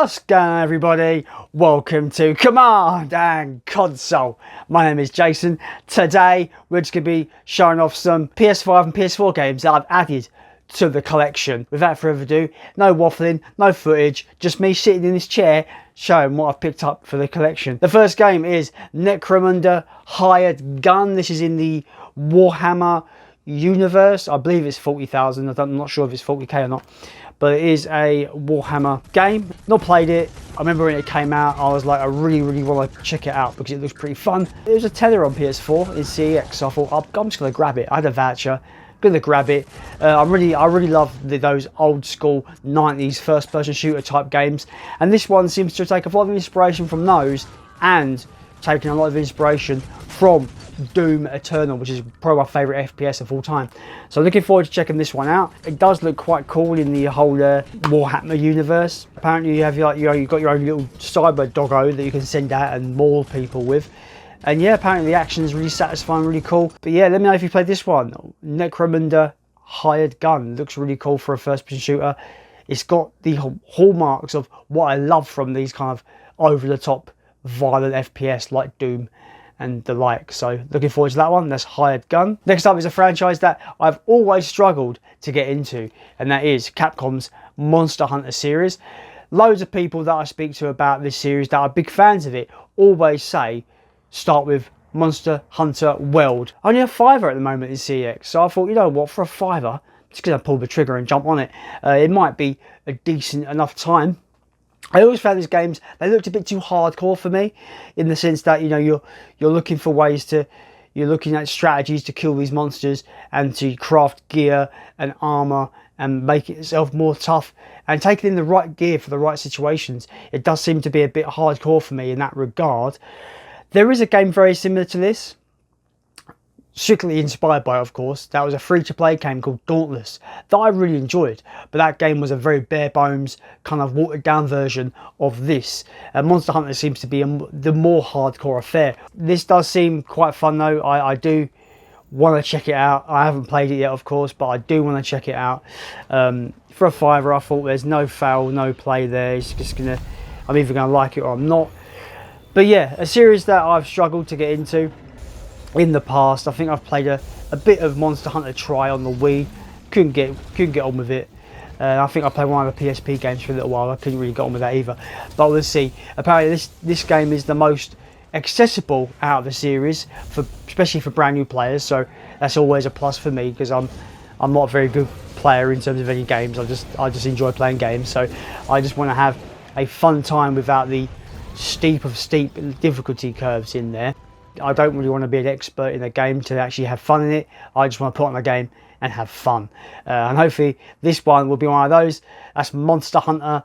What's going on, everybody? Welcome to Command and Console. My name is Jason. Today we're just going to be showing off some PS5 and PS4 games that I've added to the collection. Without further ado, no waffling, no footage, just me sitting in this chair showing what I've picked up for the collection. The first game is Necromunda Hired Gun. This is in the Warhammer universe. I believe it's 40,000. I'm not sure if it's 40k or not, but it is a Warhammer game. Not played it. I remember when it came out, I was like, I really want to check it out because it looks pretty fun. It was a tenner on PS4 in CEX, so I thought I'm just going to grab it. I had a voucher, gonna grab it. I really love those old school 90s first person shooter type games, and this one seems to take a lot of inspiration from those and taking a lot of inspiration from Doom Eternal, which is probably my favourite FPS of all time. So looking forward to checking this one out. It does look quite cool in the whole Warhammer universe. Apparently you have you've got your own little cyber doggo that you can send out and maul people with. And yeah, apparently the action is really satisfying, really cool. But yeah, let me know if you played this one. Necromunda Hired Gun. Looks really cool for a first person shooter. It's got the hallmarks of what I love from these kind of over the top violent FPS like Doom and the like. So looking forward to that one. That's Hired Gun. Next up is a franchise that I've always struggled to get into, and that is Capcom's Monster Hunter series. Loads of people that I speak to about this series that are big fans of it always say start with Monster Hunter World. Only a $5 at the moment in CX, so I thought, you know what, for a $5, I'm just gonna pull the trigger and jump on it. It might be a decent enough time. I always found these games, they looked a bit too hardcore for me, in the sense that, you know, you're looking for ways to, you're looking at strategies to kill these monsters and to craft gear and armor and make it itself more tough and taking in the right gear for the right situations. It does seem to be a bit hardcore for me in that regard. There is a game very similar to this, strictly inspired by, of course. That was a free-to-play game called Dauntless that I really enjoyed, but that game was a very bare bones kind of watered down version of this. Monster Hunter seems to be the more hardcore affair. This does seem quite fun though. I do want to check it out. I haven't played it yet, of course, but I do want to check it out. For a $5, I thought there's no foul, no play there. It's just gonna, I'm either gonna like it or I'm not. But yeah, a series that I've struggled to get into in the past. I think I've played a bit of Monster Hunter Tri on the Wii. Couldn't get on with it. I think I played one of the PSP games for a little while. I couldn't really get on with that either. But we'll see. Apparently this game is the most accessible out of the series, especially for brand new players. So that's always a plus for me, because I'm not a very good player in terms of any games. I just enjoy playing games. So I just want to have a fun time without the steep difficulty curves in there. I don't really want to be an expert in a game to actually have fun in it. I just want to put on a game and have fun. And hopefully this one will be one of those. That's Monster Hunter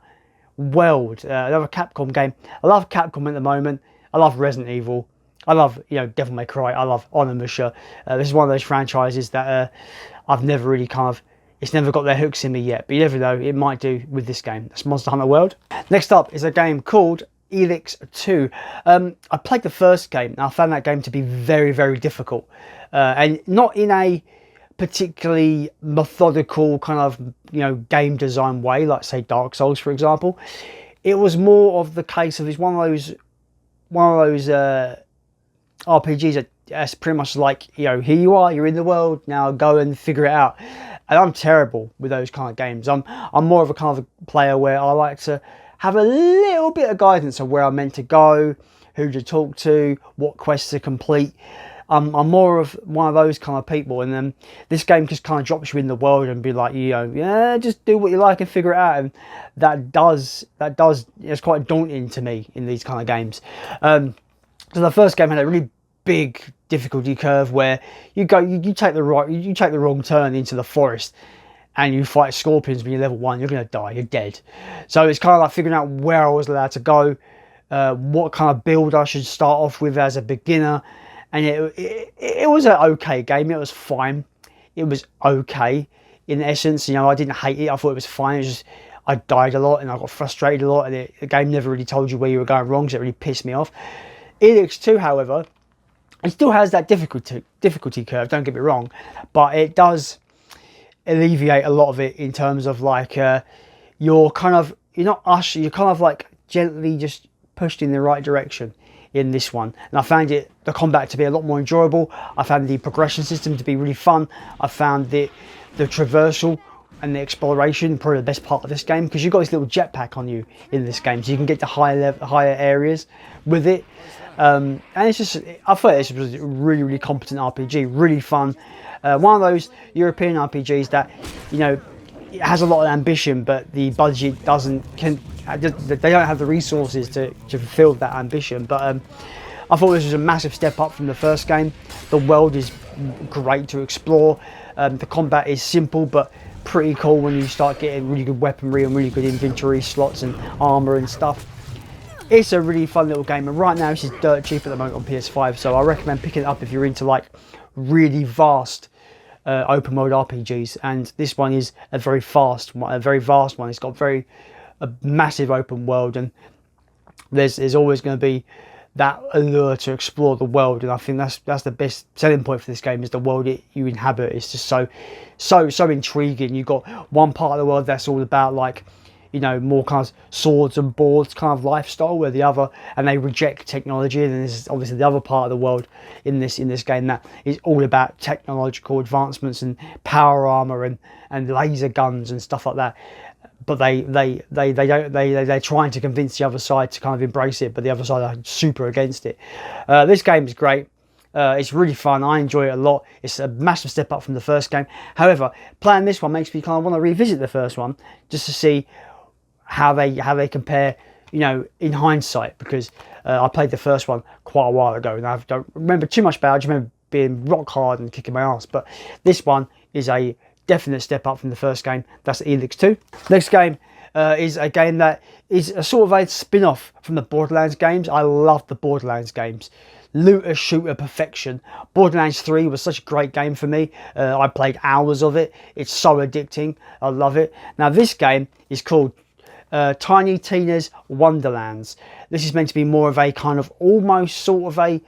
World, another Capcom game. I love Capcom at the moment. I love Resident Evil. I love, you know, Devil May Cry. I love Onimusha. This is one of those franchises that I've never really it's never got their hooks in me yet. But you never know, it might do with this game. That's Monster Hunter World. Next up is a game called Elix 2. I played the first game and I found that game to be very difficult, and not in a particularly methodical kind of, you know, game design way like say Dark Souls, for example. It was more of the case of it's one of those RPGs that's pretty much like, you know, here you are, you're in the world, now go and figure it out. And I'm terrible with those kind of games. I'm more of a kind of player where I like to have a little bit of guidance of where I'm meant to go, who to talk to, what quests to complete. I'm more of one of those kind of people, and then this game just kind of drops you in the world and be like, you know, yeah, just do what you like and figure it out. And it's quite daunting to me in these kind of games. So the first game had a really big difficulty curve where you take the wrong turn into the forest, and you fight scorpions when you're level 1, you're going to die, you're dead. So it's kind of like figuring out where I was allowed to go, what kind of build I should start off with as a beginner. And it was an okay game. It was fine. It was okay in essence. You know, I didn't hate it. I thought it was fine. It was just, I died a lot and I got frustrated a lot, and the game never really told you where you were going wrong, so it really pissed me off. Elix 2, however, it still has that difficulty curve, don't get me wrong, but it does alleviate a lot of it in terms of like you're kind of like gently just pushed in the right direction in this one, and I found the combat to be a lot more enjoyable. I found the progression system to be really fun. I found the traversal and the exploration probably the best part of this game, because you've got this little jetpack on you in this game, so you can get to higher areas with it. And it's just, I thought this was a really competent RPG, really fun. One of those European RPGs that, you know, it has a lot of ambition, but the budget they don't have the resources to fulfill that ambition. But I thought this was a massive step up from the first game. The world is great to explore. The combat is simple but pretty cool when you start getting really good weaponry and really good inventory slots and armor and stuff. It's a really fun little game, and right now this is dirt cheap at the moment on PS5, so I recommend picking it up if you're into like really vast open world RPGs. And this one is a very vast one. It's got a massive open world, and there's always going to be that allure to explore the world, and I think that's the best selling point for this game, is the world you inhabit. It's just so intriguing. You've got one part of the world that's all about, like, you know, more kind of swords and boards kind of lifestyle, where the other, and they reject technology. And there's obviously the other part of the world in this game that is all about technological advancements and power armor and laser guns and stuff like that. But they're trying to convince the other side to kind of embrace it, but the other side are super against it. This game is great. It's really fun. I enjoy it a lot. It's a massive step up from the first game. However, playing this one makes me kind of want to revisit the first one, just to see how they compare, you know, in hindsight, because I played the first one quite a while ago and I don't remember too much about it. I just remember being rock hard and kicking my ass. But this one is a definite step up from the first game. That's Elix 2. Next game is a game that is a sort of a spin-off from the Borderlands games. I love the Borderlands games. Looter shooter perfection. Borderlands 3 was such a great game for me. I played hours of it. It's so addicting. I love it. Now this game is called Tiny Tina's Wonderlands. This is meant to be more of a kind of almost sort of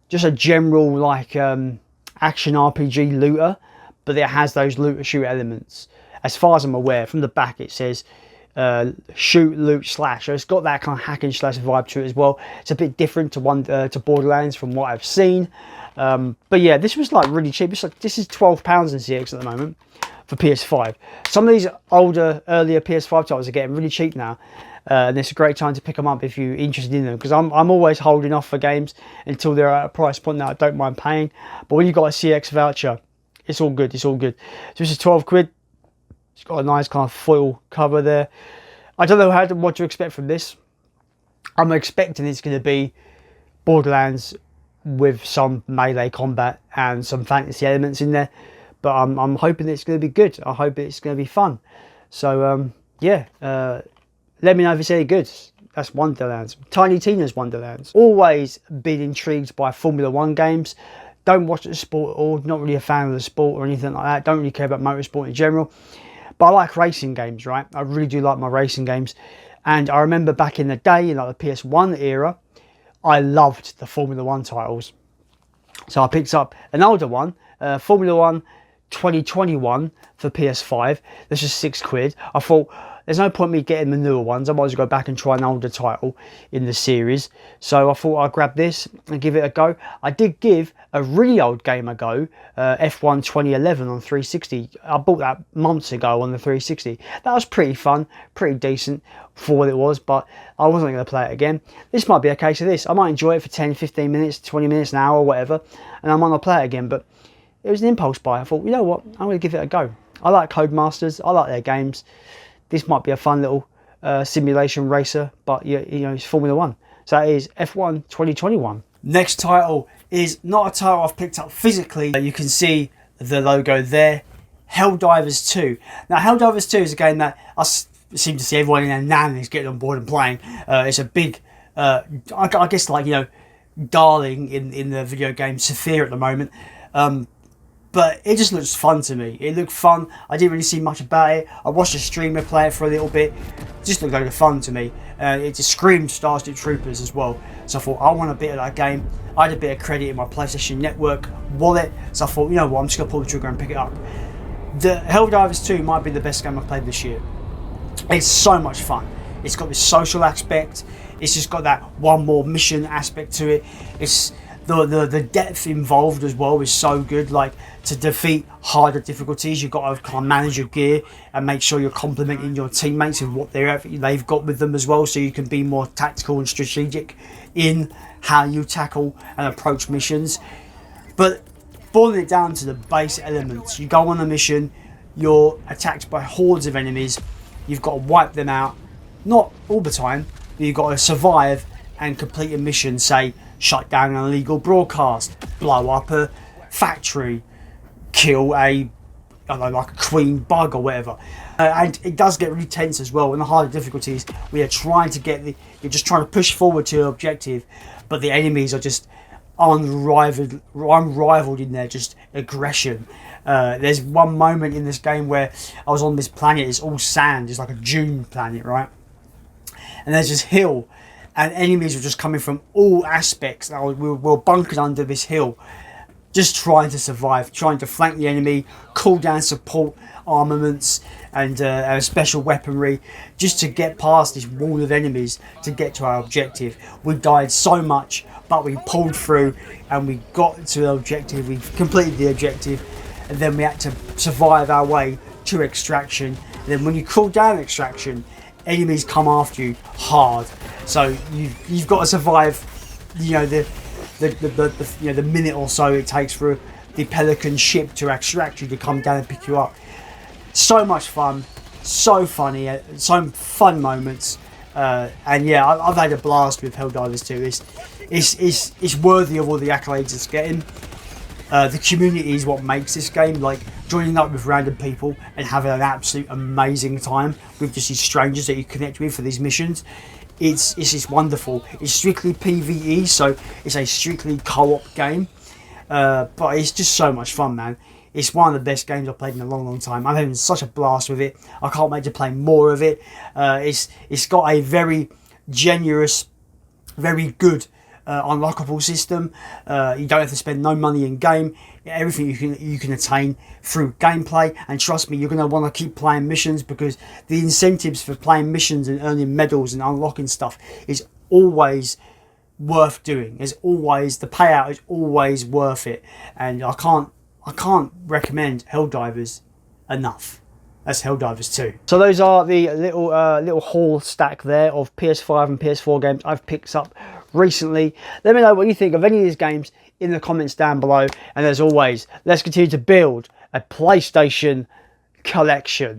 just a general like action RPG looter, but it has those looter shoot elements. As far as I'm aware, from the back it says shoot, loot, slash. So it's got that kind of hack and slash vibe to it as well. It's a bit different to Borderlands from what I've seen. But yeah, this was like really cheap. This is £12 in CX at the moment for PS5. Some of these earlier PS5 titles are getting really cheap now, and it's a great time to pick them up if you're interested in them, because I'm always holding off for games until they're at a price point that I don't mind paying. But when you've got a CX voucher, it's all good. So this is 12 quid. It's got a nice kind of foil cover there. I don't know what to expect from this. I'm expecting it's going to be Borderlands with some melee combat and some fantasy elements in there, but I'm hoping it's going to be good. I hope it's going to be fun. So yeah, let me know if it's any good. That's Wonderlands. Tiny Tina's Wonderlands. Always been intrigued by Formula 1 games. Don't watch the sport at all. Not really a fan of the sport or anything like that. Don't really care about motorsport in general. But I like racing games, right? I really do like my racing games. And I remember back in the day, in like the PS1 era, I loved the Formula 1 titles. So I picked up an older one, Formula 1 2021 for PS5. This is £6. I thought, there's no point me getting the newer ones. I might as well go back and try an older title in the series. So I thought I'd grab this and give it a go. I did give a really old game a go, F1 2011 on 360. I bought that months ago on the 360. That was pretty fun, pretty decent for what it was, but I wasn't going to play it again. This might be a case of this. I might enjoy it for 10, 15 minutes, 20 minutes, an hour, or whatever, and I might not play it again, but it was an impulse buy. I thought, you know what, I'm going to give it a go. I like Codemasters. I like their games. This might be a fun little simulation racer, but you know, it's Formula 1. So that is F1 2021. Next title is not a title I've picked up physically. You can see the logo there. Helldivers 2. Now, Helldivers 2 is a game that I seem to see everyone in their nannies getting on board and playing. It's a big, I guess, like, you know, darling in the video game sphere at the moment. But it just looks fun to me. It looked fun. I didn't really see much about it. I watched a streamer play it for a little bit. It just looked like fun to me. It just screamed Starship Troopers as well. So I thought, I want a bit of that game. I had a bit of credit in my PlayStation Network wallet. So I thought, you know what, I'm just going to pull the trigger and pick it up. The Helldivers 2 might be the best game I've played this year. It's so much fun. It's got this social aspect. It's just got that one more mission aspect to it. It's the depth involved as well is so good. Like, to defeat harder difficulties, you've got to kind of manage your gear and make sure you're complementing your teammates and what they've got with them as well, so you can be more tactical and strategic in how you tackle and approach missions. But boiling it down to the base elements, you go on a mission, you're attacked by hordes of enemies, you've got to wipe them out, not all the time, but you've got to survive and complete a mission, say shut down an illegal broadcast, blow up a factory, kill I don't know, like a queen bug or whatever. And it does get really tense as well. In the harder difficulties, you're just trying to push forward to your objective, but the enemies are just unrivaled in their just aggression. There's one moment in this game where I was on this planet, it's all sand, it's like a dune planet, right? And there's this hill, and enemies were just coming from all aspects. We were bunkered under this hill, just trying to survive, trying to flank the enemy, call down support armaments and special weaponry, just to get past this wall of enemies to get to our objective. We died so much, but we pulled through and we got to the objective. We completed the objective, and then we had to survive our way to extraction. And then when you call down extraction, enemies come after you hard, so you've got to survive, you know, the minute or so it takes for the Pelican ship to extract you, to come down and pick you up. So much fun, so funny, so fun moments, and yeah, I've had a blast with Helldivers 2. It's worthy of all the accolades it's getting. The community is what makes this game, like joining up with random people and having an absolute amazing time with just these strangers that you connect with for these missions. It's just wonderful. It's strictly PvE, so it's a strictly co-op game, but it's just so much fun, man. It's one of the best games I've played in a long time. I'm having such a blast with it. I can't wait to play more of it. It's got a very generous, very good unlockable system. You don't have to spend no money in game. Everything you can attain through gameplay, and trust me, you're going to want to keep playing missions, because the incentives for playing missions and earning medals and unlocking stuff is always worth doing. The payout is always worth it, and I can't recommend Helldivers enough. That's Helldivers 2. So those are the little haul stack there of PS5 and PS4 games I've picked up recently. Let me know what you think of any of these games in the comments down below, and as always, let's continue to build a PlayStation collection.